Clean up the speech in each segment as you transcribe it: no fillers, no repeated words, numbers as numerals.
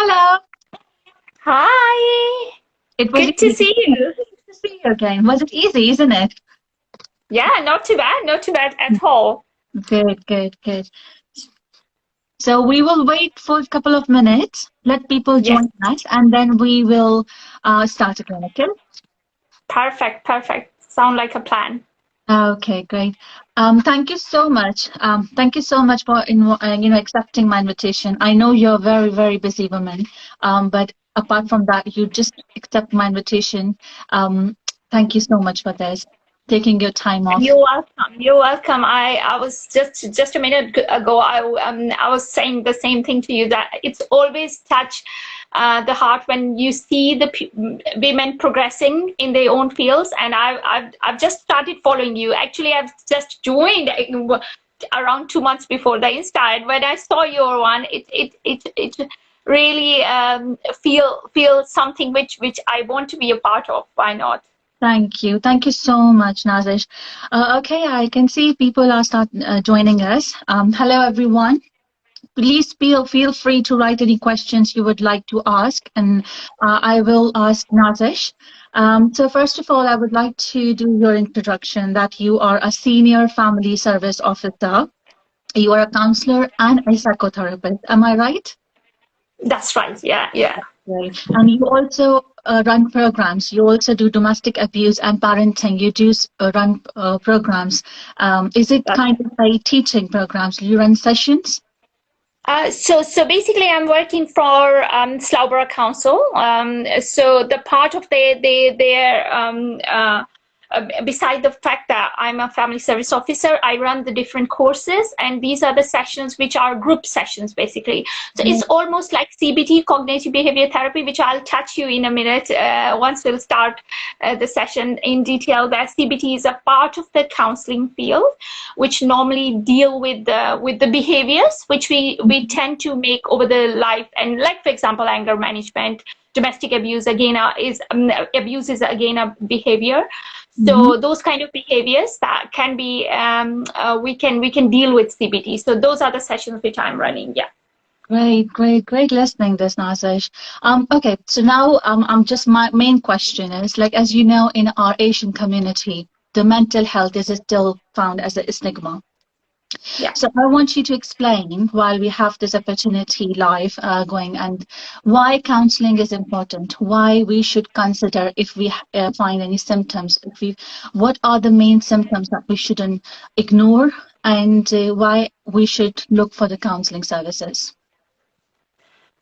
Hello. Hi, It was good to easy. see you. Good to see you again. Was it easy, isn't it? Yeah, not too bad at all. Good, good, good. So we will wait for a couple of minutes, let people Yes, join us, and then we will start again, okay? perfect. Sound like a plan. Okay, great. Thank you so much. Thank you so much for accepting my invitation. I know you're a very, very busy woman, but apart from that, you just accept my invitation. Thank you so much for this, taking your time off. You're welcome. You're welcome. I was just a minute ago. I was saying the same thing to you that it's always touch the heart when you see the women progressing in their own fields. And I've just started following you. Actually, I've just joined around 2 months before the Insta. When I saw your one, it really feel something which I want to be a part of. Why not? Thank you. Thank you so much, Nazish. Okay, I can see people are start joining us. Hello, everyone. Please feel free to write any questions you would like to ask, and I will ask Nazish. So first of all, I would like to do your introduction that you are a senior family service officer. You are a counselor and a psychotherapist. Am I right? That's right. Yeah. Right. And you also run programs. You also do domestic abuse and parenting. You do run programs. Is it That's kind of like teaching programs? Do you run sessions? so basically, I'm working for Slough Council. So the part of their beside the fact that I'm a family service officer, I run the different courses, and these are the sessions which are group sessions basically. So Yeah. it's almost like CBT, cognitive behavior therapy, which I'll touch you in a minute once we'll start the session in detail. That CBT is a part of the counseling field, which normally deal with the behaviors which we tend to make over the life, and like for example, anger management, domestic abuse again abuse is again a behavior. Mhm. So those kind of behaviors that can be we can deal with CBT. So those are the sessions which I'm running. Yeah. Great, great, great listening this, Nazish. Okay, so now I'm just my main question is like as you know, in our Asian community, the mental health is still found as a stigma. Yeah. So I want you to explain while we have this opportunity live going and why counseling is important, why we should consider if we find any symptoms, if we, what are the main symptoms that we shouldn't ignore, and why we should look for the counseling services.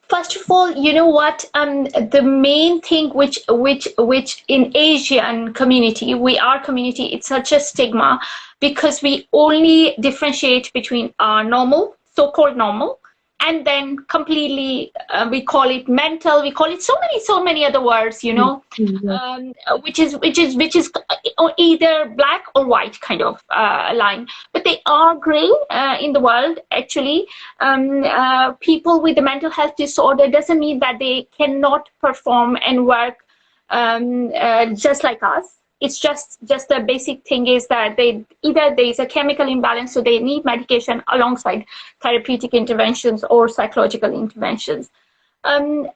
First of all, you know what? The main thing which in Asian community, our community, it's such a stigma because we only differentiate between our normal, so-called normal, and then completely we call it mental. We call it so many other words, Yes, yes. which is either black or white kind of line, but they are gray in the world actually. People with the mental health disorder doesn't mean that they cannot perform and work just like us. It's just the basic thing is that they either there is a chemical imbalance, so they need medication alongside therapeutic interventions or psychological interventions.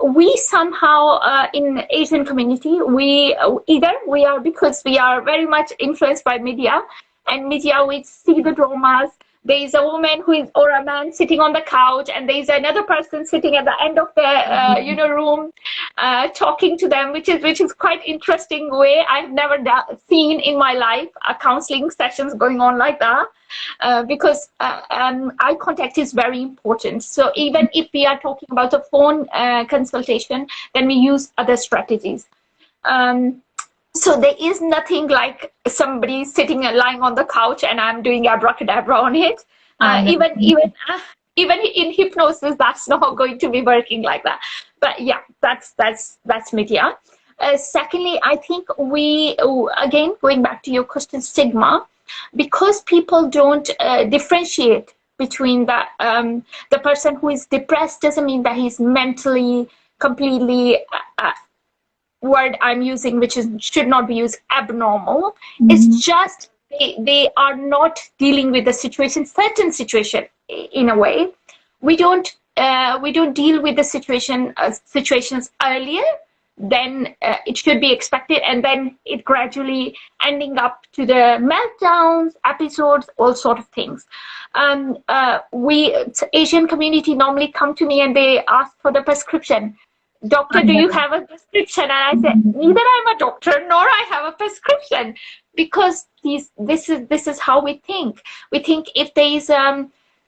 We somehow in Asian community we either we are, because we are very much influenced by media, and media we see the dramas. There is a woman who is, or a man sitting on the couch, and there is another person sitting at the end of the room talking to them, which is quite interesting way. I've never seen in my life counseling sessions going on like that, because eye contact is very important. So even if we are talking about a phone consultation, then we use other strategies. Um, so there is nothing like somebody sitting lying on the couch and I'm doing abracadabra on it. I know. Even in hypnosis, that's not going to be working like that. But yeah, that's media. Secondly, I think we again going back to your question, stigma, because people don't differentiate between the person who is depressed doesn't mean that he's mentally completely word I'm using, which is should not be used, abnormal. Mhm. It's just they are not dealing with the situation, certain situation in a way. We don't deal with the situations earlier, then it should be expected, and then it gradually ending up to the meltdowns, episodes, all sort of things. Asian community normally come to me and they ask for the prescription. Doctor, do you have a prescription? And I said, neither I'm a doctor nor I have a prescription, because this is how we think. We think if there is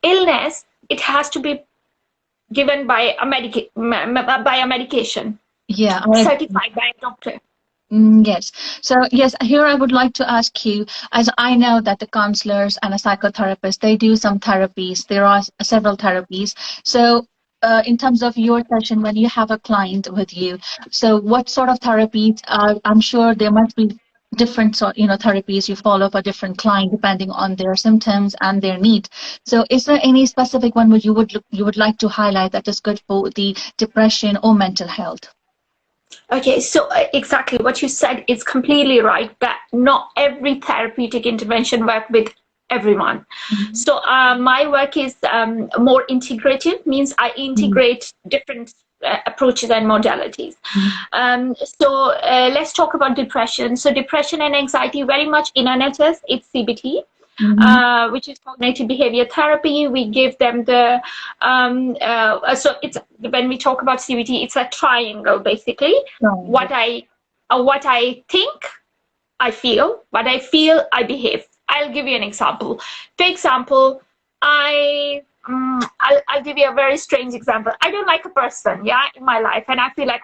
illness, it has to be given by a medication. Yeah, certified by a doctor. Yes. So yes, here I would like to ask you, as I know that the counselors and a psychotherapist, they do some therapies. There are several therapies. So in terms of your session, when you have a client with you, so what sort of therapies? I'm sure there must be different therapies you follow for different client depending on their symptoms and their need. So is there any specific one you would like to highlight that is good for the depression or mental health? Okay, so exactly what you said is completely right, that not every therapeutic intervention works with everyone. Mm-hmm. So my work is more integrative, means I integrate different approaches and modalities. Mm-hmm. So let's talk about depression. So depression and anxiety, very much in NHS, it's CBT. Mm-hmm. Which is cognitive behavior therapy. We give them the so it's, when we talk about CBT, it's a triangle basically. Mm-hmm. What I think, I feel. What I feel, I behave. I'll give you an example. For example, I'll give you a very strange example. I don't like a person, in my life, and I feel like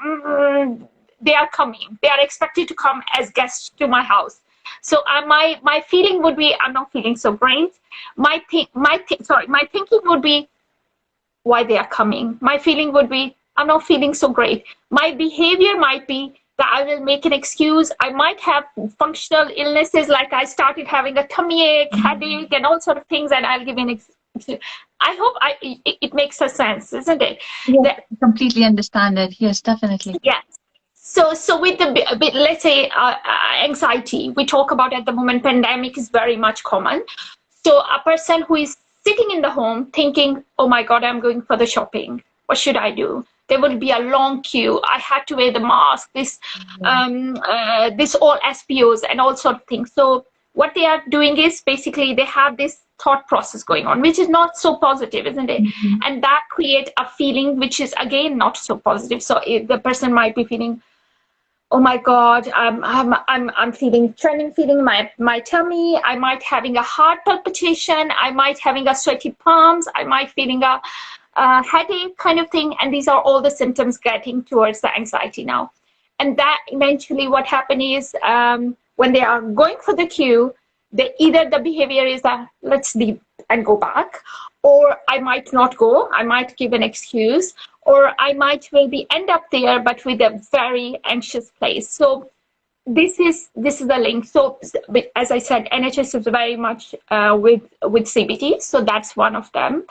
they are coming. They are expected to come as guests to my house. So my feeling would be, I'm not feeling so great. My thinking would be, why they are coming. My feeling would be, I'm not feeling so great. My behavior might be that I will make an excuse. I might have functional illnesses, like I started having a tummy ache, headache, and all sort of things, and I'll give an excuse. I hope it makes a sense, isn't it? Yes, I completely understand it. Yes, definitely. Yes. So with let's say anxiety, we talk about at the moment, pandemic is very much common. So a person who is sitting in the home thinking, oh my God, I'm going for the shopping. What should I do? There will be a long queue. I had to wear the mask, this all SPOs and all sort of things. So what they are doing is basically they have this thought process going on, which is not so positive, isn't it? Mm-hmm. And that creates a feeling which is again not so positive. So the person might be feeling, oh my God, I'm feeling trembling feeling my tummy. I might having a heart palpitation. I might having a sweaty palms. I might feeling a headache kind of thing. And these are all the symptoms getting towards the anxiety now. And that eventually what happens is when they are going for the queue, either the behavior is that let's leave and go back, or I might not go. I might give an excuse, or I might maybe end up there, but with a very anxious place. So this is the link. So as I said, NHS is very much with CBT. So that's one of them.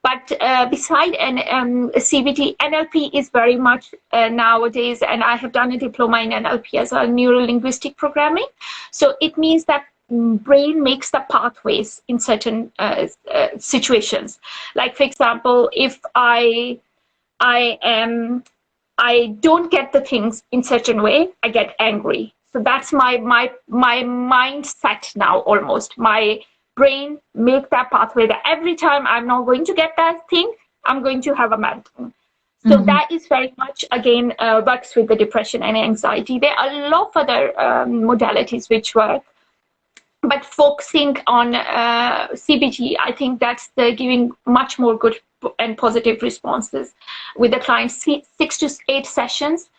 But beside CBT, NLP is very much nowadays, and I have done a diploma in NLP as a neuro-linguistic programming. So it means that brain makes the pathways in certain situations. Like for example, if I don't get the things in certain way, I get angry. So that's my mindset now. Almost my brain make that pathway that every time I'm not going to get that thing, I'm going to have a meltdown. So that is very much again works with the depression and anxiety. There are a lot of other modalities which work. But focusing on CBT, I think that's giving much more good and positive responses with the clients. 6 to 8 sessions,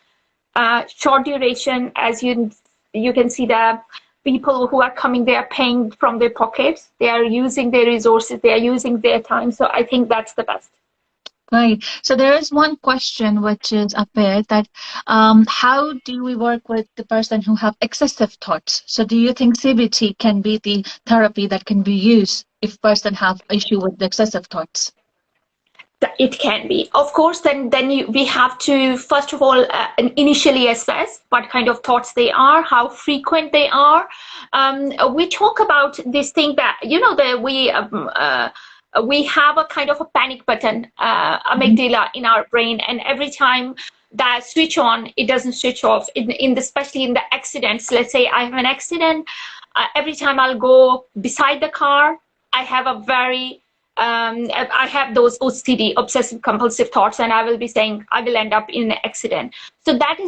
short duration. As you can see, the people who are coming, they are paying from their pockets. They are using their resources. They are using their time. So I think that's the best. Right. So there is one question which is up there that how do we work with the person who have excessive thoughts? So do you think CBT can be the therapy that can be used if person have issue with the excessive thoughts? It can be. Of course, then we have to, first of all, initially assess what kind of thoughts they are, how frequent they are. We talk about this thing that, we have a kind of a panic button, amygdala in our brain, and every time that switch on, it doesn't switch off. Especially in the accidents, let's say I have an accident, every time I'll go beside the car, I have a I have those OCD, obsessive compulsive thoughts, and I will be saying I will end up in an accident. So that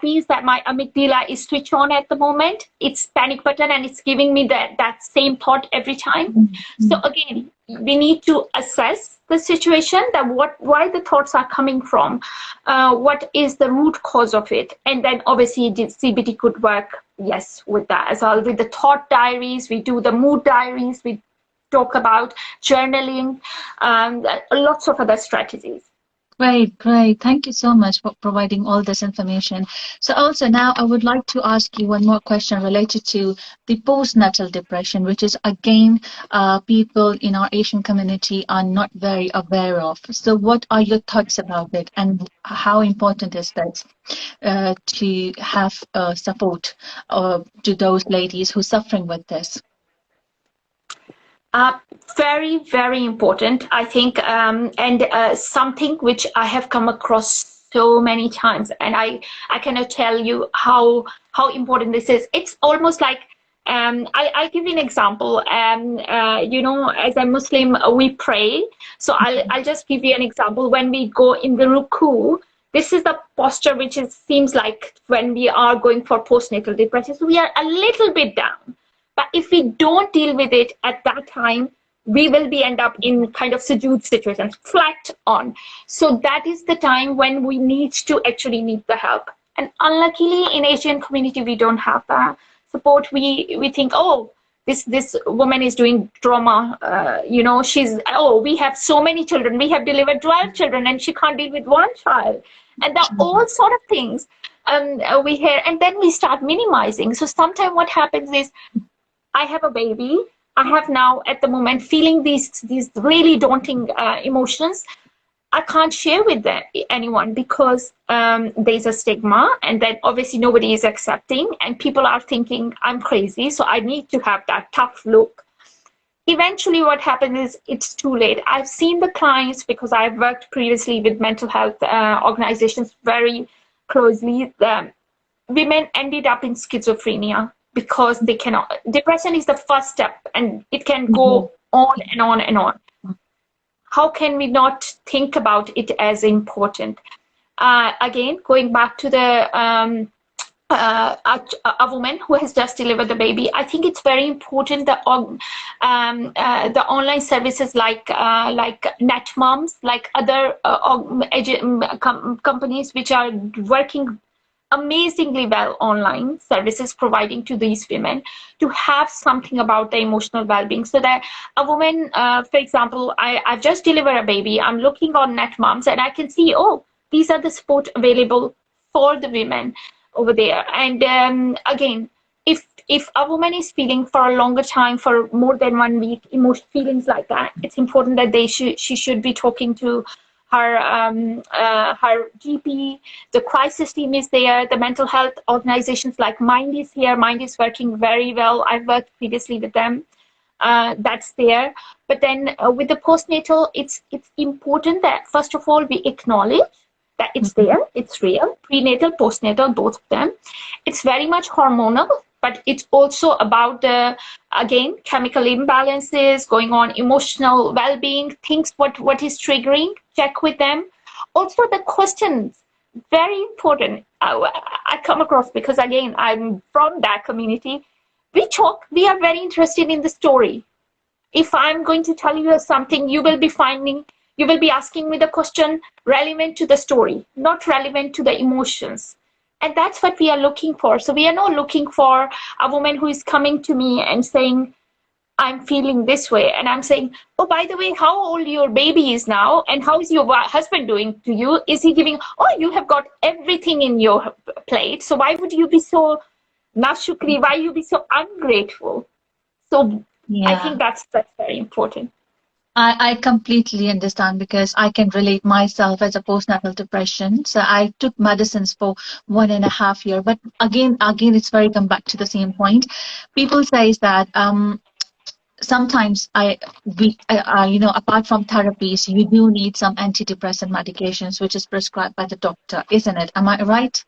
means that my amygdala is switched on at the moment. It's panic button, and it's giving me that same thought every time. So again, we need to assess the situation, that why the thoughts are coming from, what is the root cause of it, and then obviously CBT could work, yes, with that as well. With the thought diaries, we do the mood diaries, we talk about journaling, lots of other strategies. Great, great. Thank you so much for providing all this information. So also now I would like to ask you one more question related to the postnatal depression, which is again, people in our Asian community are not very aware of. So what are your thoughts about it, and how important is that to have support to those ladies who are suffering with this? Very, very important, I think, and something which I have come across so many times, and I cannot tell you how important this is. It's almost like, I'll give you an example. You know, as a Muslim, we pray. So I'll just give you an example. When we go in the ruku, this is the posture which seems like when we are going for postnatal depression. So we are a little bit down. But if we don't deal with it at that time, we will end up in kind of sujood situations, flat on. So that is the time when we need the help. And unluckily, in Asian community, we don't have that support. We think, oh, this woman is doing trauma. You know, we have so many children. We have delivered 12 children, and she can't deal with one child. And there are all sort of things we hear, and then we start minimizing. So sometimes what happens is, I have a baby. I have now at the moment feeling these really daunting emotions. I can't share with anyone because there's a stigma, and then obviously nobody is accepting, and people are thinking I'm crazy. So I need to have that tough look. Eventually what happens is it's too late. I've seen the clients, because I've worked previously with mental health organizations very closely. The women ended up in schizophrenia, because they cannot. Depression is the first step, and it can go on and on and on. How can we not think about it as important? Again, going back to a woman who has just delivered the baby, I think it's very important that the online services like Net Moms, like other companies which are working amazingly well online services providing to these women, to have something about the emotional well-being, so that a woman, for example, I've just delivered a baby, I'm looking on Net Moms, and I can see, oh, these are the support available for the women over there. And again, if a woman is feeling for a longer time, for more than 1 week, feelings like that, it's important that she should be talking to her GP. The crisis team is there. The mental health organizations like Mind is here. Mind is working very well. I've worked previously with them. That's there. But then with the postnatal, it's important that first of all we acknowledge that it's there, it's real. Prenatal, postnatal, both of them. It's very much hormonal, but it's also about the, again, chemical imbalances going on, emotional well-being, things what is triggering, check with them. Also the questions, very important. I come across, because again, I'm from that community. We are very interested in the story. If I'm going to tell you something, you will be asking me the question relevant to the story, not relevant to the emotions. And that's what we are looking for. So we are not looking for a woman who is coming to me and saying, I'm feeling this way. And I'm saying, oh, by the way, how old your baby is now? And how is your husband doing to you? Is he giving, oh, you have got everything in your plate. So why would you be so nashukri? Why you be so ungrateful? So yeah. I think that's very important. I completely understand, because I can relate myself as a postnatal depression. So I took medicines for 1.5 years. But again, it's very come back to the same point. People say that sometimes apart from therapies, you do need some antidepressant medications, which is prescribed by the doctor, isn't it? Am I right?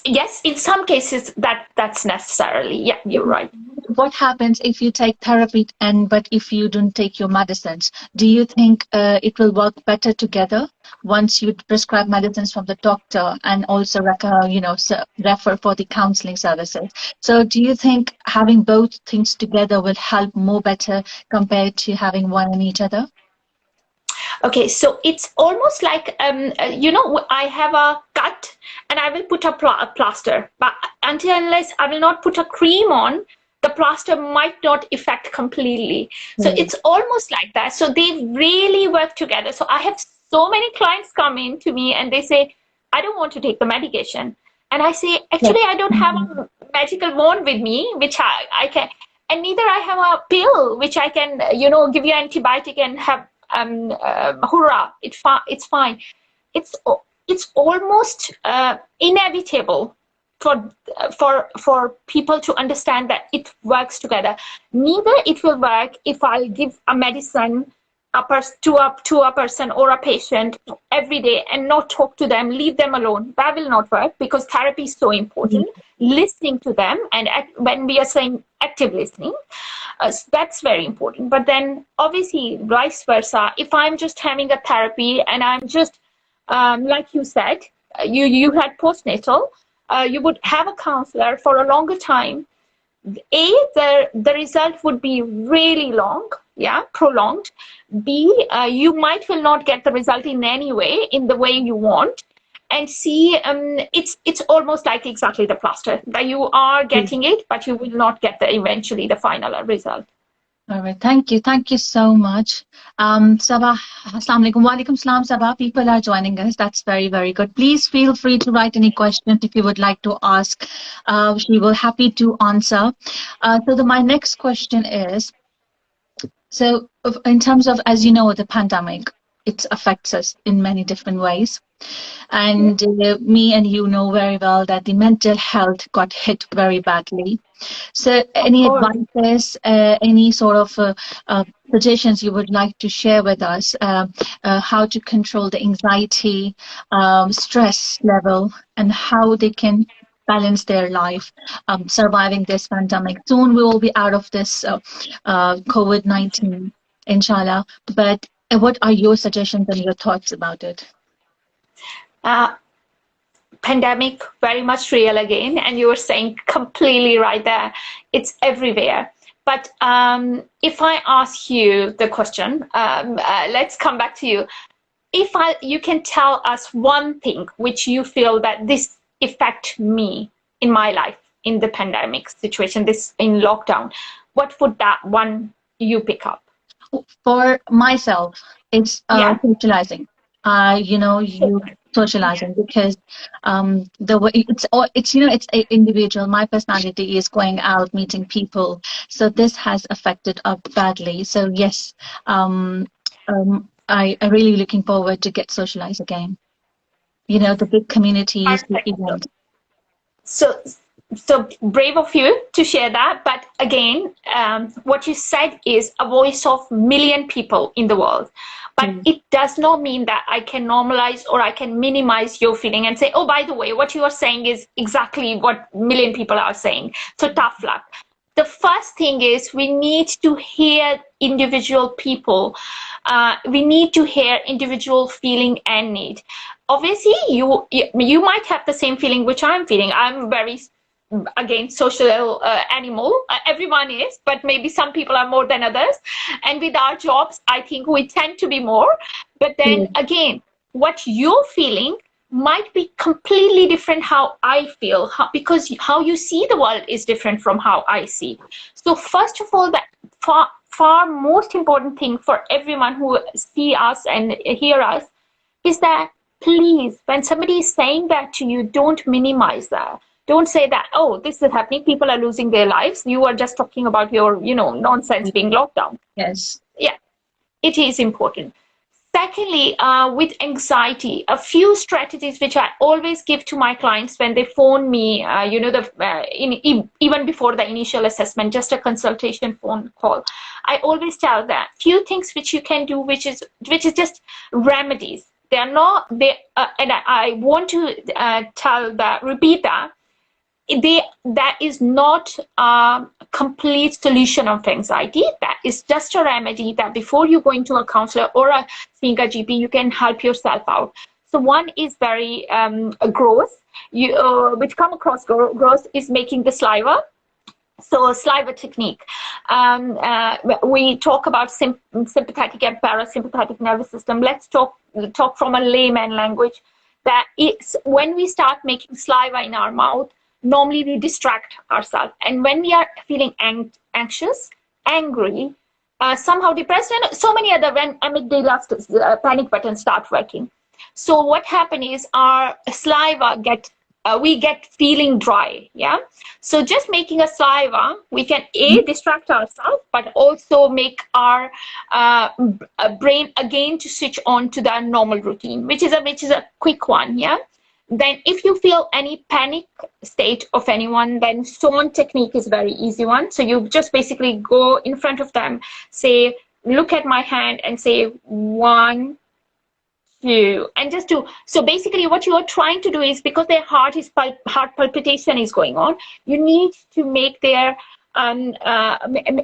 Yes, in some cases that's necessarily. Yeah, you're right. What happens if you take therapy but if you don't take your medicines? Do you think it will work better together once you prescribe medicines from the doctor and also refer for the counseling services? So do you think having both things together will help more better compared to having one in each other? Okay, so it's almost like I have a cut and I will put a plaster, but until unless I will not put a cream on, the plaster might not affect completely. So it's almost like that. So they really work together. So I have so many clients come in to me and they say, I don't want to take the medication. And I say, actually, I don't have a magical wand with me, which I can, and neither I have a pill, which I can, give you antibiotic and have, hurrah, it's fine. It's almost inevitable for people to understand that it works together. Neither it will work if I'll give a medicine to a person or a patient every day and not talk to them, leave them alone. That will not work, because therapy is so important. Listening to them, and when we are saying active listening, that's very important. But then obviously vice versa, if I'm just having a therapy and I'm just like you said, you had postnatal, you would have a counselor for a longer time. The result would be really long, prolonged. B, you might will not get the result in any way, in the way you want. And C, it's almost like exactly the plaster, that you are getting it, but you will not get eventually the final result. All right, thank you so much. Sabah, Assalamu alaikum. Walaikum salam, Sabah. People are joining us. That's very, very good. Please feel free to write any questions if you would like to ask. She will happy to answer. My next question is, so in terms of, as you know, the pandemic, it affects us in many different ways. And me and you know very well that the mental health got hit very badly. So any advices, any sort of suggestions you would like to share with us, how to control the anxiety, stress level, and how they can balance their life, surviving this pandemic. Soon we will be out of this COVID-19, inshallah. But what are your suggestions and your thoughts about it? Pandemic, very much real again, and you were saying completely right there. It's everywhere. But if I ask you the question, let's come back to you. You can tell us one thing which you feel that this affect me in my life, in the pandemic situation, this in lockdown, what would that one you pick up? For myself, it's socializing. Socializing, because the way it's individual. My personality is going out, meeting people, so this has affected us badly. So yes, I really looking forward to get socialized again. The big communities, the events. So brave of you to share that. But again, what you said is a voice of million people in the world. But it does not mean that I can normalize or I can minimize your feeling and say, oh, by the way, what you are saying is exactly what million people are saying. So tough luck. The first thing is we need to hear individual people. We need to hear individual feeling and need. Obviously, you might have the same feeling which I'm feeling. I'm very, again, social animal. Everyone is, but maybe some people are more than others. And with our jobs, I think we tend to be more. But then again, what you're feeling might be completely different how I feel, because how you see the world is different from how I see. So first of all, that far most important thing for everyone who see us and hear us is that, please, when somebody is saying that to you, don't minimize that. Don't say that, oh, this is happening, people are losing their lives. You are just talking about your, nonsense being locked down. Yes. Yeah, it is important. Secondly, with anxiety, a few strategies which I always give to my clients when they phone me, even before the initial assessment, just a consultation phone call. I always tell them few things which you can do, which is just remedies. They are not and I want to repeat that that is not a complete solution of anxiety. That is just a remedy that before you go into a counselor or seeing a GP, you can help yourself out. So one is very gross, which come across gross, is making the saliva. So saliva technique. We talk about sympathetic and parasympathetic nervous system. Let's talk from a layman language. That it's when we start making saliva in our mouth, normally we distract ourselves. And when we are feeling anxious, angry, somehow depressed, and so many other, when amygdala panic buttons start working. So what happens is our saliva we get feeling dry, yeah? So just making a saliva, we can distract ourselves, but also make our brain again to switch on to the normal routine, which is a quick one, yeah? Then if you feel any panic state of anyone, then swan technique is very easy one. So you just basically go in front of them, say, look at my hand and say 1, 2, and just do. So basically what you are trying to do is, because their heart palpitation is going on, you need to make their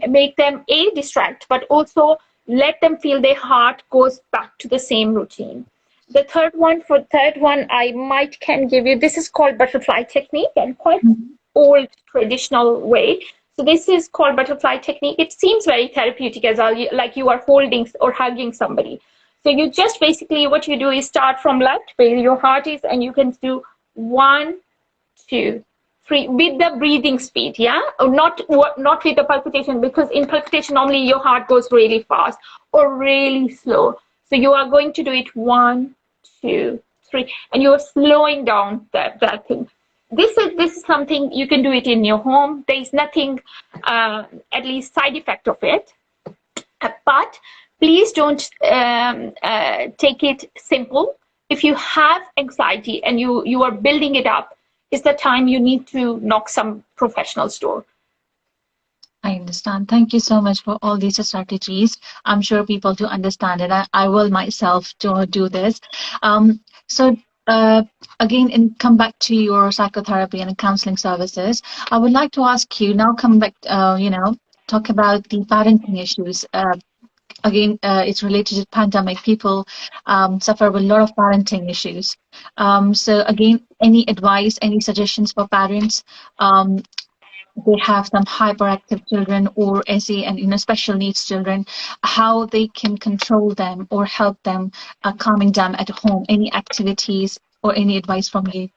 make them distract, but also let them feel their heart goes back to the same routine. The third one I can give you, this is called butterfly technique, and quite old traditional way. So this is called butterfly technique. It seems very therapeutic as well, like you are holding or hugging somebody. So you just basically, what you do is start from left where your heart is, and you can do 1, 2, 3 with the breathing speed, yeah? Or not with the palpitation, because in palpitation normally your heart goes really fast or really slow. So you are going to do it 1, 2, 3, and you are slowing down that thing. This is something you can do it in your home. There is nothing, at least side effect of it. But please don't take it simple. If you have anxiety and you are building it up, it's the time you need to knock some professional's door. I understand. Thank you so much for all these strategies. I'm sure people do understand it. I will myself do this. So again, come back to your psychotherapy and counseling services. I would like to ask you now. Come back. Talk about the parenting issues. Again, it's related to pandemic. People suffer with a lot of parenting issues. So again, any advice, any suggestions for parents? They have some hyperactive children or SE and special needs children, how they can control them or help them calming down at home. Any activities or any advice from you?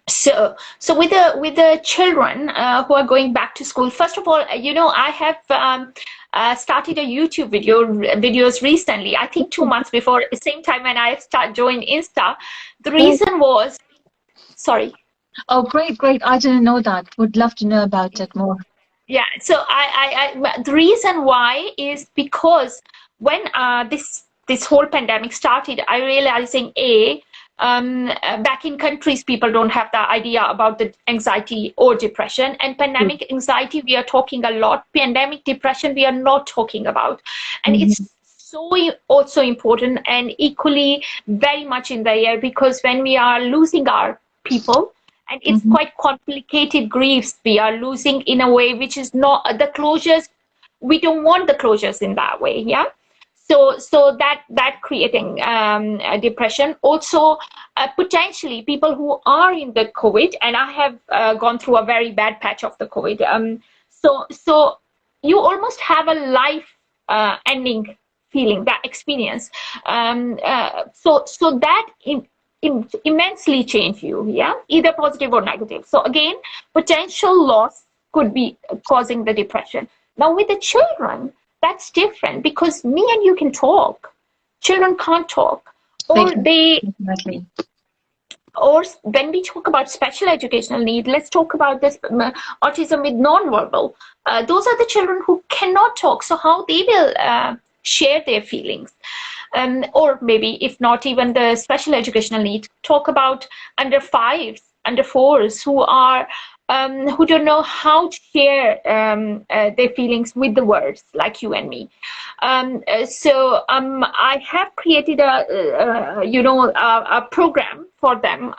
So with the children who are going back to school, first of all, I have started a YouTube videos recently. I think 2 months before, same time when I joined Insta. The reason was, sorry. Oh, great. I didn't know that. Would love to know about it more. Yeah, so the reason why is because when this whole pandemic started, I realizing back in countries, people don't have the idea about the anxiety or depression. And pandemic anxiety, we are talking a lot. Pandemic depression, we are not talking about. And it's so also important and equally very much in the air, because when we are losing our people, and it's quite complicated griefs we are losing in a way which is not the closures. We don't want the closures in that way, yeah. So that creating depression. Also, potentially people who are in the COVID, and I have gone through a very bad patch of the COVID. So you almost have a life ending feeling, that experience. So that immensely change you, yeah, either positive or negative. So again, potential loss could be causing the depression. Now with the children, that's different, because me and you can talk. Children can't talk, or or when we talk about special educational need, let's talk about this autism with non-verbal. Those are the children who cannot talk. So how they will share their feelings. Or maybe if not even the special educational need, talk about under fives, under fours who don't know how to share their feelings with the words like you and me. I have created a program for them,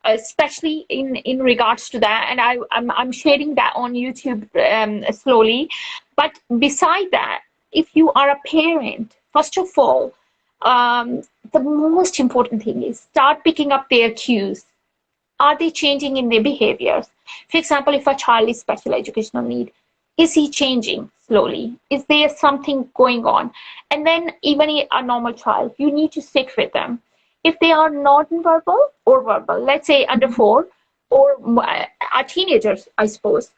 especially in regards to that, and I'm sharing that on YouTube slowly. But beside that, if you are a parent, first of all, the most important thing is start picking up their cues. Are they changing in their behaviors? For example, if a child is special educational need, is he changing slowly? Is there something going on? And then even a normal child, you need to sit with them. If they are non-verbal or verbal, let's say under 4 or are teenagers, I suppose,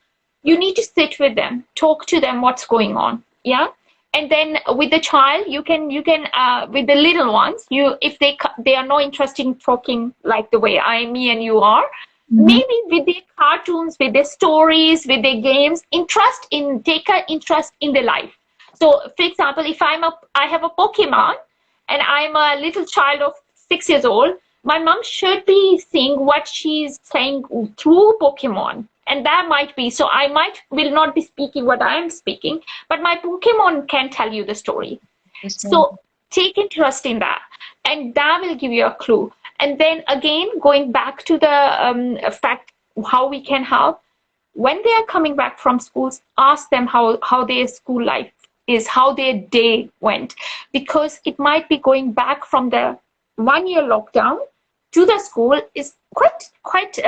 you need to sit with them, talk to them what's going on. Yeah. And then with the child, you can with the little ones, if they are not interested in talking like the way me and you are, maybe with their cartoons, with their stories, with their games, take an interest in their life. So, for example, if I have a Pokemon and I'm a little child of 6 years old, my mom should be seeing what she's saying through Pokemon. And that might be, so I will not be speaking what I am speaking, but my Pokemon can tell you the story. So take interest in that, and that will give you a clue. And then again, going back to the fact how we can help, when they are coming back from schools, ask them how their school life is, how their day went, because it might be going back from the 1 year lockdown to the school is quite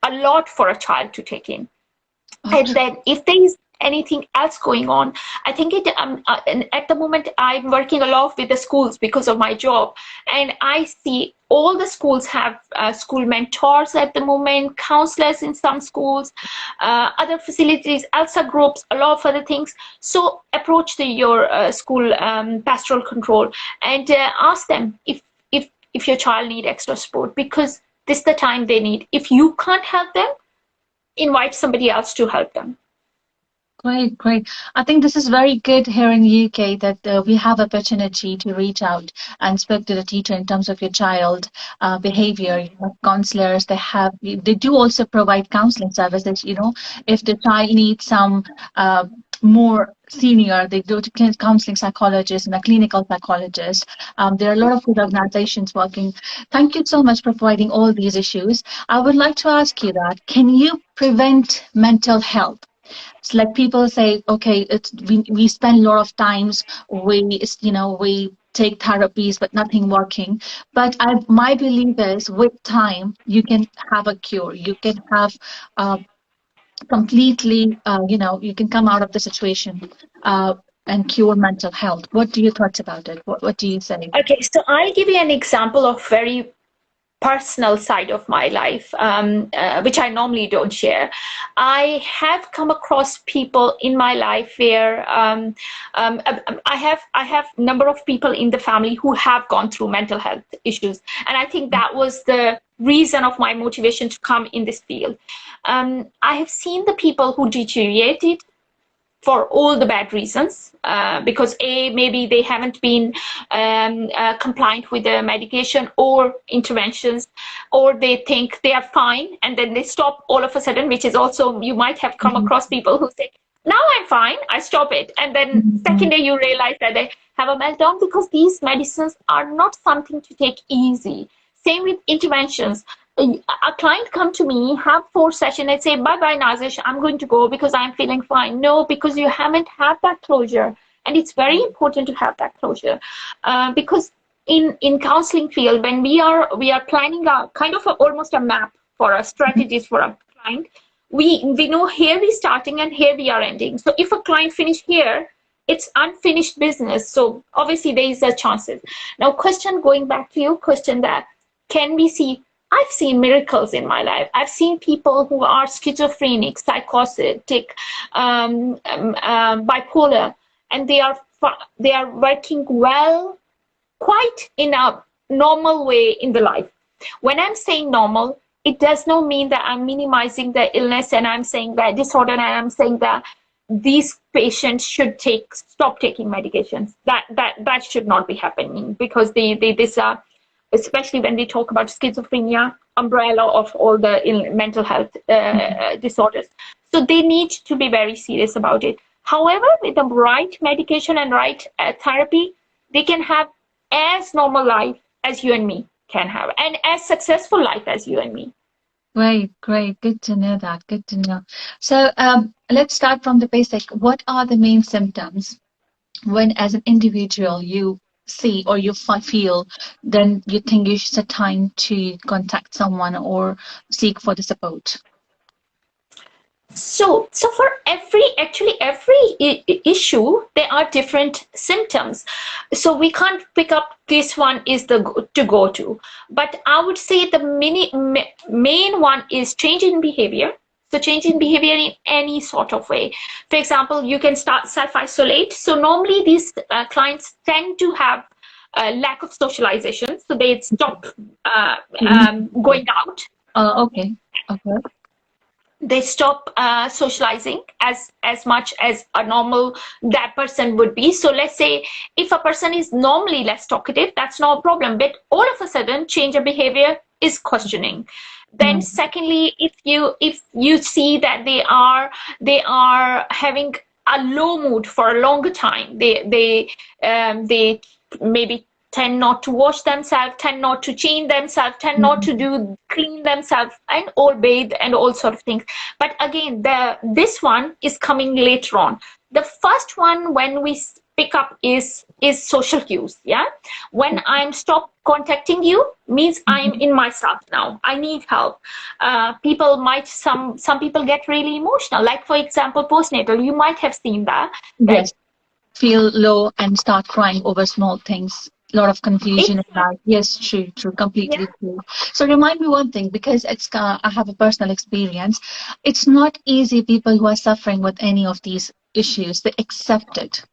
a lot for a child to take in. Okay. And then if there is anything else going on, I think at the moment I'm working a lot with the schools because of my job, and I see all the schools have school mentors at the moment, counselors in some schools, other facilities, ELSA groups, a lot of other things. So approach your school pastoral control and ask them if your child need extra support, because this is the time they need. If you can't help them, invite somebody else to help them. Great. I think this is very good here in the UK that we have opportunity to reach out and speak to the teacher in terms of your child behavior. You have counselors, they do also provide counseling services. If the child needs some more senior, they go to counseling psychologists and a clinical psychologist. There are a lot of good organizations working. Thank you so much for providing all these issues. I would like to ask you that, can you prevent mental health? It's like people say, okay, we spend a lot of times, we take therapies, but nothing working. But my belief is with time, you can have a cure. You can have completely, you can come out of the situation and cure mental health. What do you thoughts about it? What do you say? Okay, so I'll give you an example of very personal side of my life, which I normally don't share. I have come across people in my life where I have number of people in the family who have gone through mental health issues, and I think that was the reason of my motivation to come in this field. I have seen the people who deteriorated for all the bad reasons, because maybe they haven't been compliant with the medication or interventions, or they think they are fine and then they stop all of a sudden, which is also, you might have come across people who say, now I'm fine, I stop it, and then second day you realize that they have a meltdown, because these medicines are not something to take easy. Same with interventions. A client come to me, have 4 sessions, and say, bye-bye, Nazish, I'm going to go because I'm feeling fine. No, because you haven't had that closure. And it's very important to have that closure. Because in counseling field, when we are planning a kind of almost a map for a strategies for a client, we know here we're starting and here we are ending. So if a client finish here, it's unfinished business. So obviously there is a chances. Now, going back to your question, that can we see? I've seen miracles in my life. I've seen people who are schizophrenic, psychotic, bipolar, and they are working well, quite in a normal way in the life. When I'm saying normal, it does not mean that I'm minimizing the illness and I'm saying that disorder and I'm saying that these patients should stop taking medications. That should not be happening, because these are, especially when we talk about schizophrenia, umbrella of all the mental health disorders. So they need to be very serious about it. However, with the right medication and right therapy, they can have as normal life as you and me can have, and as successful life as you and me. Great, great. Good to know that. Good to know. So let's start from the basic. What are the main symptoms when, as an individual, you see or you feel, then you think you should set time to contact someone or seek for the support? So for every issue, there are different symptoms. So we can't pick up this one is to go to. But I would say the main one is change in behavior. So change in behavior in any sort of way. For example, you can start self-isolate. So normally these clients tend to have a lack of socialization. So they stop going out. Okay. Okay. They stop socializing as much as a normal that person would be. So let's say if a person is normally less talkative, that's no problem, but all of a sudden change of behavior is questioning. Then secondly, if you see that they are having a low mood for a longer time, they maybe tend not to wash themselves, tend not to change themselves, tend not to clean themselves, and or bathe and all sort of things. But again, this one is coming later on. The first one when we pick up is social cues. Yeah, when I'm stop contacting you means I'm in myself now. I need help. People might some people get really emotional. Like for example, postnatal. You might have seen that. Yes. Feel low and start crying over small things. A lot of confusion about. Yes, true, completely true. So remind me one thing, because I have a personal experience. It's not easy. People who are suffering with any of these issues, they accept it.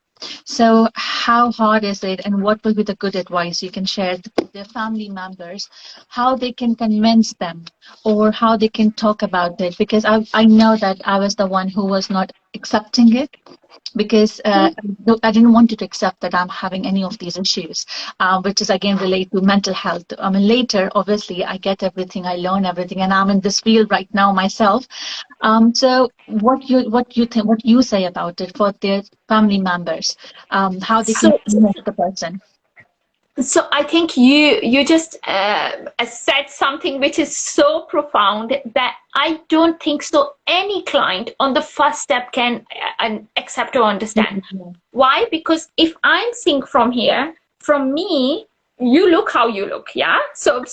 So how hard is it, and what will be the good advice you can share with their family members, how they can convince them or how they can talk about it? Because I know that I was the one who was not accepting it, because I didn't want to accept that I'm having any of these issues, which is again related to mental health. I mean, later, obviously, I get everything, I learn everything, and I'm in this field right now myself. So, what you think, what you say about it for their family members, how they can convince the person. So I think you just said something which is so profound that I don't think so any client on the first step can accept or understand. Why? Because if I'm seeing from here, from me, you look how you look, yeah? So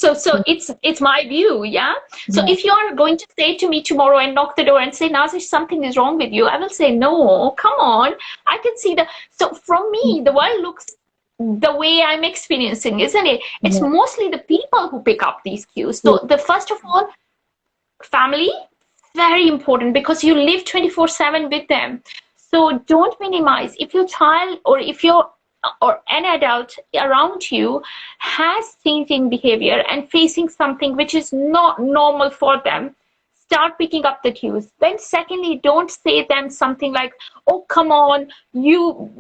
it's my view, yeah? So if you're going to say to me tomorrow and knock the door and say, Nazish, something is wrong with you, I will say, no, come on, I can see so from me, the world looks the way I'm experiencing, isn't it? It's mostly the people who pick up these cues. So the first of all, family, very important, because you live 24/7 with them. So don't minimize. If your child or an adult around you has changing behavior and facing something which is not normal for them, start picking up the cues. Then secondly, don't say them something like, oh, come on, you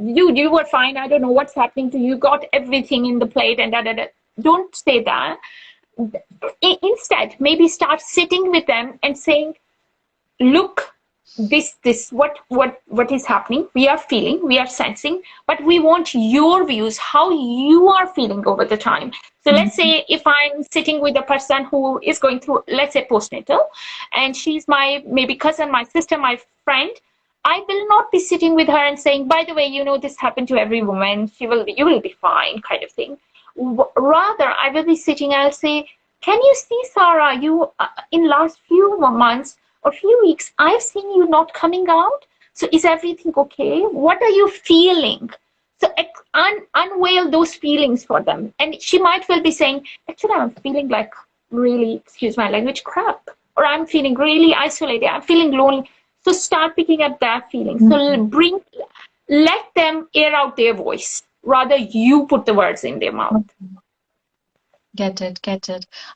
were fine, I don't know what's happening to you, got everything in the plate and da. Don't say that. Instead, maybe start sitting with them and saying, look, this what is happening, we are feeling, we are sensing, but we want your views, how you are feeling over the time. So let's say if I'm sitting with a person who is going through, let's say, postnatal, and she's my maybe cousin, my sister, my friend, I will not be sitting with her and saying, by the way, this happened to every woman, you will be fine, kind of thing. Rather, I will be sitting and I'll say, can you see, Sarah, you in last few months or few weeks, I've seen you not coming out. So is everything okay? What are you feeling? So unveil those feelings for them. And she might well be saying, actually, I'm feeling like really, excuse my language, crap. Or I'm feeling really isolated. I'm feeling lonely. So start picking up that feeling. So let them air out their voice. Rather, you put the words in their mouth. Get it.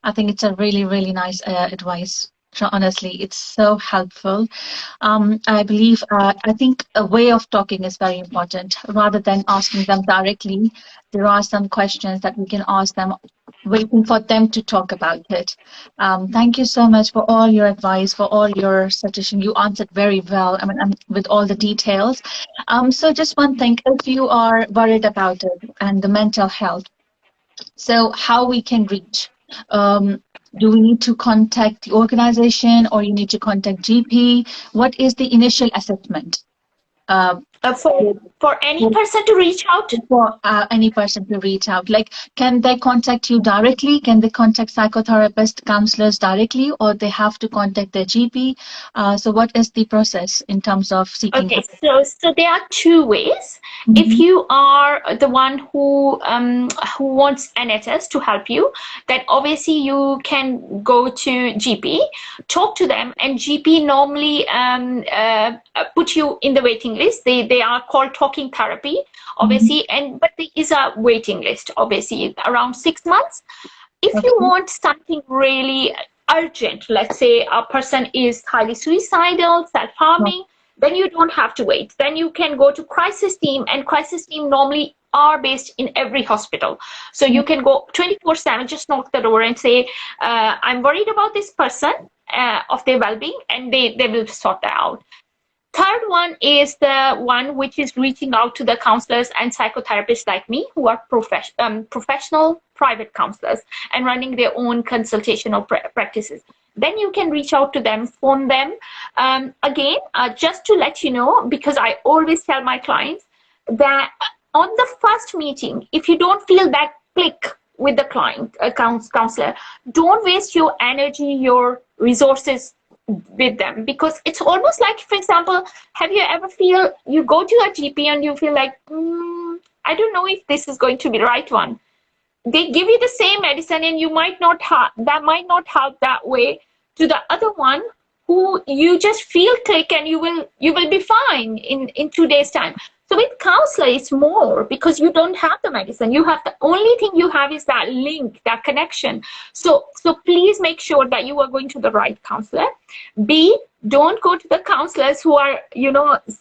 I think it's a really, really nice advice. honestly. It's so helpful. I believe, I think a way of talking is very important. Rather than asking them directly, there are some questions that we can ask them, waiting for them to talk about it. Thank you so much for all your advice, for all your suggestion. You answered very well, I mean, with all the details. So just one thing, if you are worried about it and the mental health, so how we can reach? Um, do we need to contact the organization or you need to contact GP? What is the initial assessment? Uh, For any person to reach out? for any person to reach out, like, can they contact you directly? Can they contact psychotherapists, counselors directly, or they have to contact their GP? So what is the process in terms of seeking Okay, help? so there are two ways. If Mhm. you are the one who wants NHS to help you, then obviously you can go to GP, talk to them, and GP normally put you in the waiting list. They are called talking therapy, Mhm. obviously, but there is a waiting list, obviously, around 6 months. If you Okay. want something really urgent, let's say a person is highly suicidal, self-harming, then you don't have to wait. Then you can go to crisis team, and crisis team normally are based in every hospital. So you can go 24/7, just knock the door and say, I'm worried about this person, of their well-being, and they will sort that out. Third one is the one which is reaching out to the counselors and psychotherapists like me who are professional private counselors and running their own consultational practices. Then you can reach out to them, phone them. Again, just to let you know, because I always tell my clients that on the first meeting, if you don't feel that click with the client, counselor, don't waste your energy, your resources with them, because it's almost like, for example, have you ever feel you go to a GP and you feel like, I don't know if this is going to be the right one. They give you the same medicine and you might not that might not help that way to the other one who you just feel click, and you will be fine in 2 days time. So with counselor it's more, because you don't have the medicine, you have the only thing you have is that link, that connection. So please make sure that you are going to the right counselor. B, don't go to the counselors who are,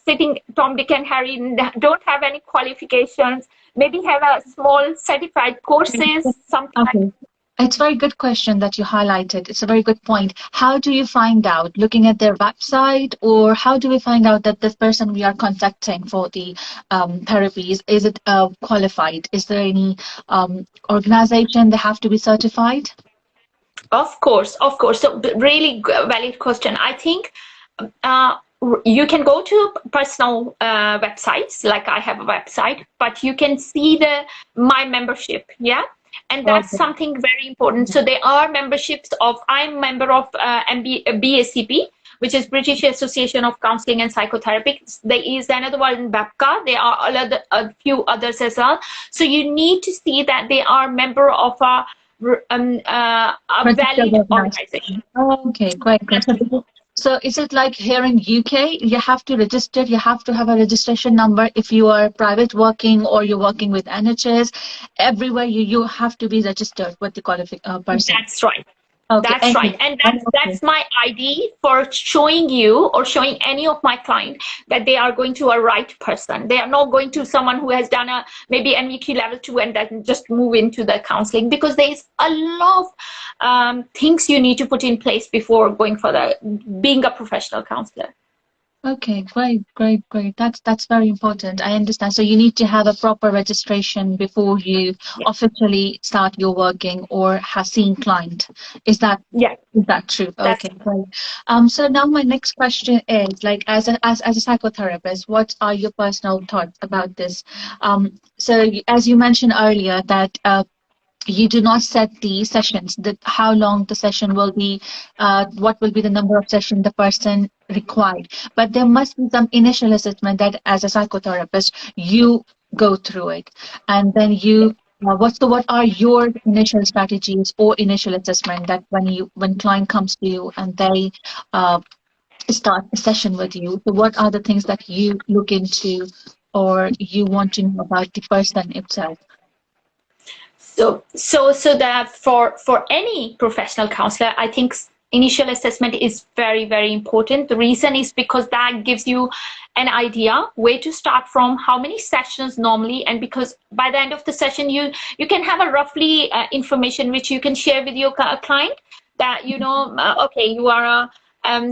sitting Tom, Dick, and Harry, don't have any qualifications, maybe have a small certified courses, something like Okay. It's a very good question that you highlighted. It's a very good point. How do you find out? Looking at their website, or how do we find out that this person we are contacting for the therapies, is it qualified? Is there any organization they have to be certified? Of course, of course. So really valid question. I think uh, you can go to personal websites, like I have a website, but you can see my membership, yeah, and that's Okay. something very important. So there are memberships of, I'm member of BACP, which is British Association of Counselling and Psychotherapy. There is another one in BAPCA. There are a few others as well. So you need to see that they are member of a Registered valid organization. organization. Okay, great, great. So is it like here in UK, you have to register, you have to have a registration number if you are private working or you're working with NHS, everywhere you have to be registered with the qualified person. That's right. Okay, That's right. And okay. that's my ID for showing you or showing any of my client that they are going to a right person. They are not going to someone who has done a maybe NVQ level 2 and then just move into the counseling, because there is a lot of things you need to put in place before going for being a professional counselor. Okay, great, great, great. That's very important. I understand. So you need to have a proper registration before you Yeah. officially start your working or have seen client. Is that Yeah. is that true? That's Okay, great. So now my next question is, like, as a psychotherapist, what are your personal thoughts about this? So as you mentioned earlier that you do not set the sessions, that how long the session will be, what will be the number of sessions the person required, but there must be some initial assessment that as a psychotherapist you go through it, and then yeah. you what are your initial strategies or initial assessment, that when client comes to you and they uh, start a session with you, so what are the things that you look into or you want to know about the person itself? So that for any professional counselor, I think initial assessment is very, very important. The reason is because that gives you an idea where to start from, how many sessions normally, and because by the end of the session you can have a roughly information which you can share with your client, that okay, you are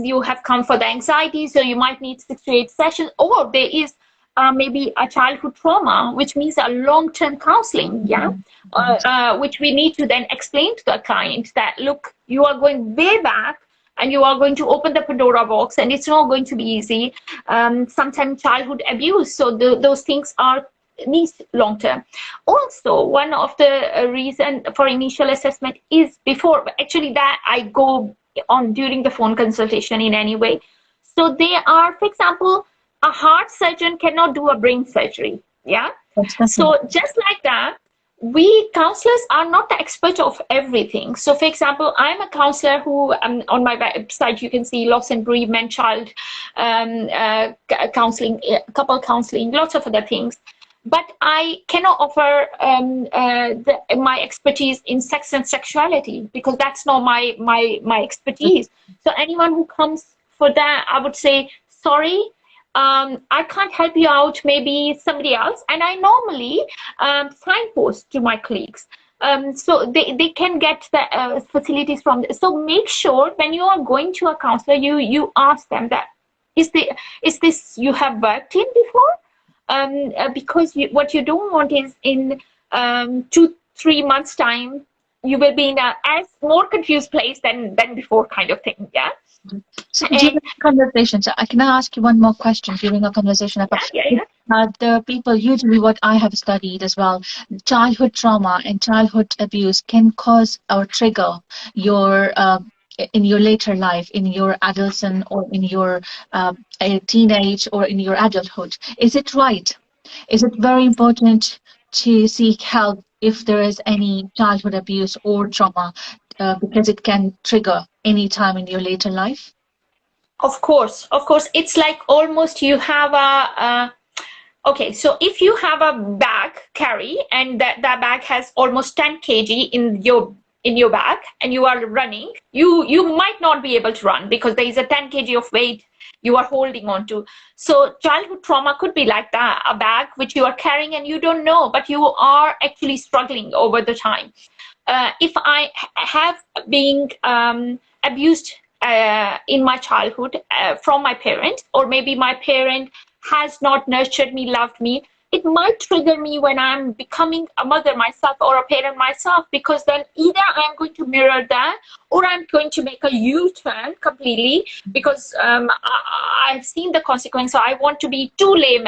you have come for the anxiety, so you might need 6 to 8 sessions, or there is maybe a childhood trauma, which means a long-term counseling, which we need to then explain to the client that, look, you are going way back and you are going to open the Pandora box, and it's not going to be easy. Sometimes childhood abuse, so those things are needs long-term. Also, one of the reason for initial assessment is before, actually, that I go on during the phone consultation in any way. So they are, for example, a heart surgeon cannot do a brain surgery. So just like that, we counselors are not the expert of everything. So for example, I'm a counselor who on my website you can see loss and bereavement, child counseling, couple counseling, lots of other things. But I cannot offer my expertise in sex and sexuality, because that's not my expertise. So anyone who comes for that, I would say, sorry, I can't help you out, maybe somebody else. And I normally signpost to my colleagues. So they can get the facilities from this. So make sure when you are going to a counselor, you ask them that, is this you have worked in before? Because what you don't want is in 2-3 months time, you will be in a as more confused place than before, kind of thing. So during conversation, so I can ask you one more question during a conversation about the people, usually what I have studied as well, childhood trauma and childhood abuse can cause or trigger your in your later life, in your adolescence or in your teenage or in your adulthood. Is it right? Is it very important to seek help if there is any childhood abuse or trauma, because it can trigger any time in your later life? Of course. It's like almost you have okay, so if you have a bag carry, and that bag has almost 10 kg in your bag, and you are running, you might not be able to run because there is a 10 kg of weight you are holding on to. So childhood trauma could be like that, a bag which you are carrying and you don't know, but you are actually struggling over the time. If I have been abused in my childhood from my parents, or maybe my parent has not nurtured me, loved me, it might trigger me when I'm becoming a mother myself or a parent myself, because then either I'm going to mirror that, or I'm going to make a U-turn completely, because I've seen the consequence. So I want to be too lame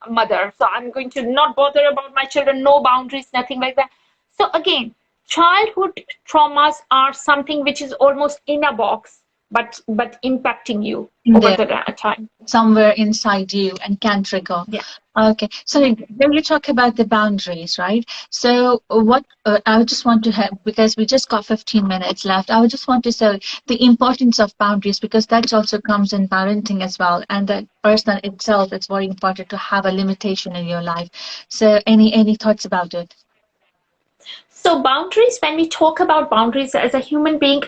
mother. So I'm going to not bother about my children, no boundaries, nothing like that. So again, childhood traumas are something which is almost in a box, but impacting you over the time. Somewhere inside you and can trigger. Okay. So when you talk about the boundaries, right? So what I would just want to have, because we just got 15 minutes left, I would just want to say the importance of boundaries, because that also comes in parenting as well. And the person itself, it's very important to have a limitation in your life. So any thoughts about it? So boundaries, when we talk about boundaries as a human being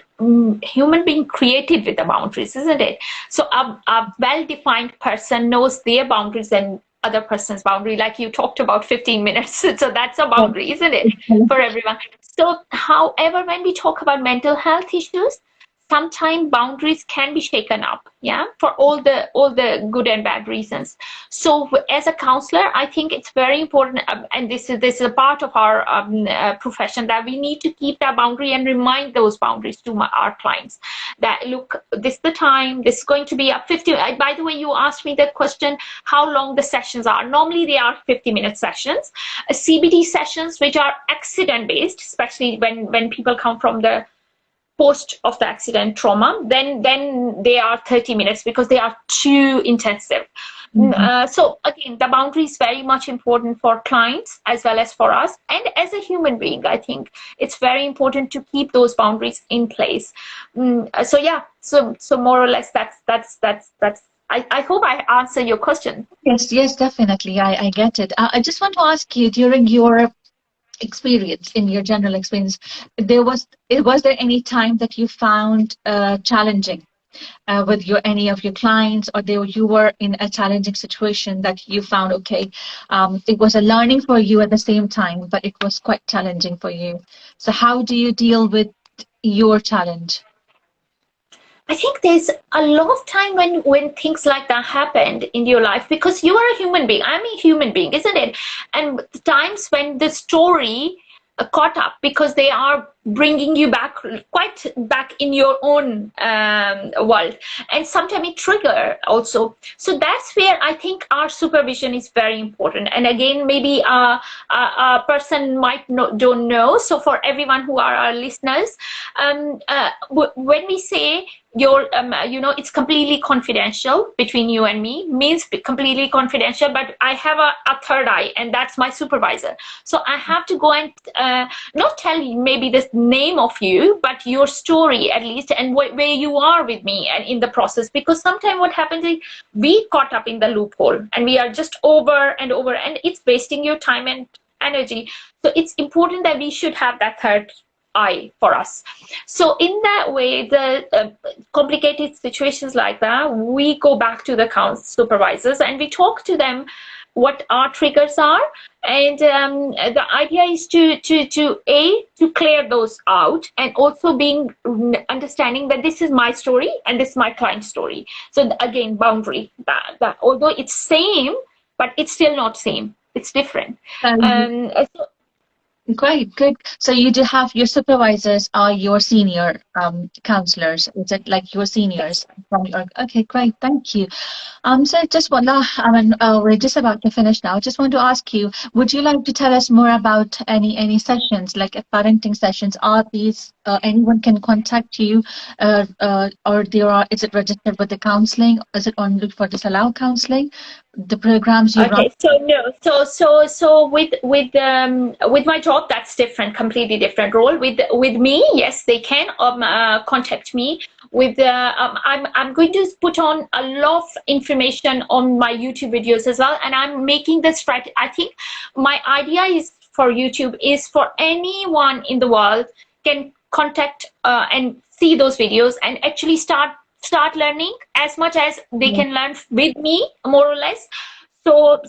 created with the boundaries, isn't it? So a well-defined person knows their boundaries and other person's boundary, like you talked about 15 minutes. So that's a boundary, isn't it, for everyone? So however, when we talk about mental health issues, sometimes boundaries can be shaken up, for all the good and bad reasons. So as a counselor, I think it's very important, and this is a part of our profession, that we need to keep that boundary and remind those boundaries to our clients, that look, this is the time, this is going to be a 50. By the way, you asked me the question, how long the sessions are. Normally they are 50-minute sessions. CBT sessions, which are accident based, especially when people come from the post of the accident trauma, then they are 30 minutes because they are too intensive. So again, the boundary is very much important for clients as well as for us, and as a human being, I think it's very important to keep those boundaries in place. So more or less, that's I hope I answer your question. Yes, definitely. I get it. I just want to ask you, during your experience, in your general experience, was there any time that you found challenging with any of your clients, or you were in a challenging situation that you found, okay, it was a learning for you at the same time, but it was quite challenging for you? So how do you deal with your challenge? I think there's a lot of time when things like that happened in your life, because you are a human being. I'm a human being, isn't it? And the times when the story caught up, because they are bringing you back, quite back in your own world, and sometimes it trigger also. So that's where I think our supervision is very important. And again, maybe a person might don't know. So for everyone who are our listeners, when we say it's completely confidential between you and me, means completely confidential, but I have a third eye, and that's my supervisor. So I have to go and not tell you maybe the name of you, but your story at least, and where you are with me and in the process. Because sometimes what happens is we caught up in the loophole, and we are just over and over, and it's wasting your time and energy. So it's important that we should have that third eye for us. So in that way, the complicated situations like that, we go back to the supervisors and we talk to them what our triggers are, and the idea is to clear those out, and also being understanding that this is my story and this is my client's story. So again, boundary, that although it's same, but it's still not same, it's different. So, great, good. So you do have your supervisors are your senior counselors. Is it like your seniors from your? Okay, great, thank you. So we're just about to finish now. Just want to ask you, would you like to tell us more about any sessions, like parenting sessions? Are these anyone can contact you, or is it registered with the counselling? Is it only for disallow counselling? The programs you run? Okay, so no, so with my job, that's different, completely different role. With me, yes, they can contact me. I'm going to put on a lot of information on my YouTube videos as well, and I'm making this right. I think my idea is for YouTube is for anyone in the world can contact and see those videos and actually start learning as much as they can learn with me, more or less. So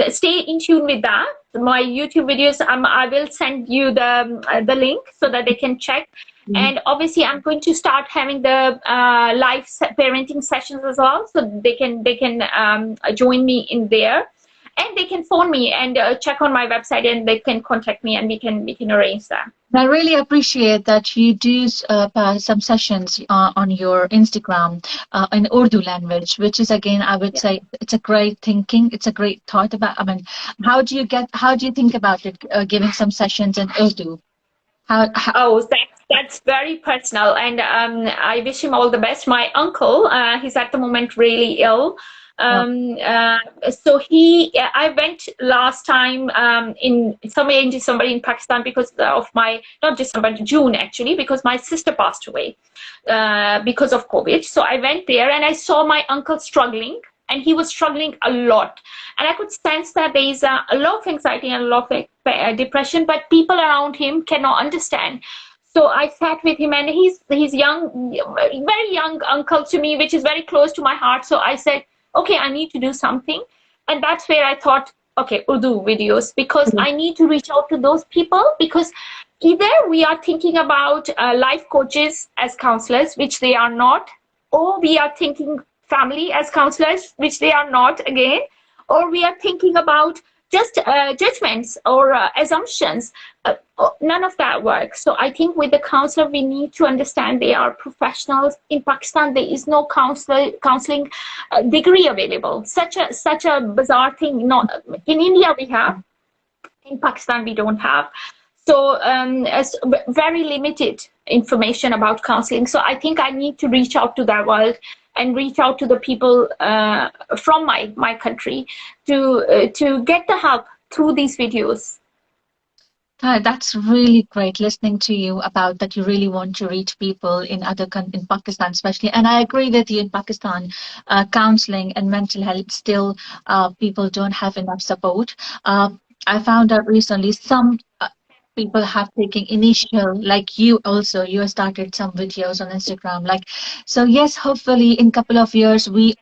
stay in tune with that. My YouTube videos, I will send you the link so that they can check. And obviously, I'm going to start having the live parenting sessions as well, so they can join me in there, and they can phone me and check on my website, and they can contact me, and we can arrange that. I really appreciate that you do some sessions on your Instagram in Urdu language, which is, again, I would say it's a great thinking. It's a great thought about. I mean, how do you think about it? Giving some sessions in Urdu. Oh, that's very personal, and I wish him all the best. My uncle, he's at the moment really ill. So I went last time in December in Pakistan because of not December, June actually, because my sister passed away because of COVID. So I went there and I saw my uncle struggling, and he was struggling a lot. And I could sense that there is a lot of anxiety and a lot of depression, but people around him cannot understand. So I sat with him, and he's young, very young uncle to me, which is very close to my heart. So I said, okay, I need to do something. And that's where I thought, okay, Urdu videos, because I need to reach out to those people, because either we are thinking about life coaches as counselors, which they are not, or we are thinking family as counselors, which they are not again, or we are thinking about just judgments or assumptions. None of that works. So I think with the counselor, we need to understand they are professionals. In Pakistan, there is no counseling degree available. Such a bizarre thing. Not in India we have, in Pakistan we don't have. So very limited information about counseling. So I think I need to reach out to that world and reach out to the people from my country to get the help through these videos. That's really great listening to you about that. You really want to reach people in in Pakistan especially, and I agree with you. In Pakistan, counseling and mental health still people don't have enough support. I found out recently people have taken initial, like you also, you started some videos on Instagram. Like, so yes, hopefully in couple of years, we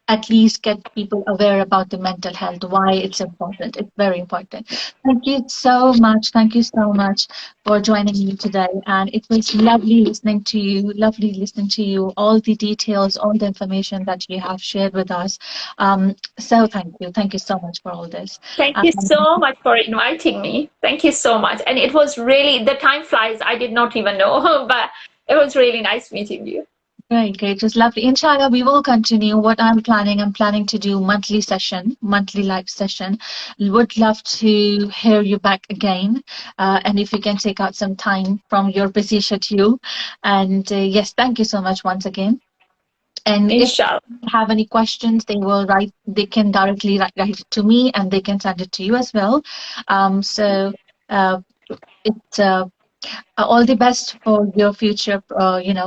at least get people aware about the mental health, why it's important. It's very important. Thank you so much. Thank you so much for joining me today. And it was lovely listening to you, all the details, all the information that you have shared with us. So thank you. Thank you so much for all this. Thank Um, you so much for inviting me. Thank you so much. And it was really, the time flies. I did not even know, but it was really nice meeting you. Great, great. Just lovely. Inshallah, we will continue. What I'm planning to do monthly live session. Would love to hear you back again. And if you can take out some time from your busy schedule. And yes, thank you so much once again. And if Inshallah. they have any questions, they can directly write it to me and they can send it to you as well. So uh, it's all the best for your future,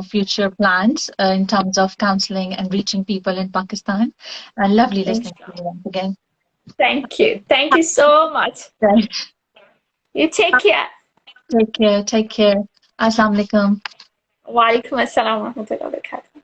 future plans in terms of counseling and reaching people in Pakistan. Lovely listening to you Inshallah. once again. Thank you. Thank you so much. Right. You take care. Take care. Take care. Assalamu alaikum. Wa alaikum assalam wa rahmatullahi wa barakatuh.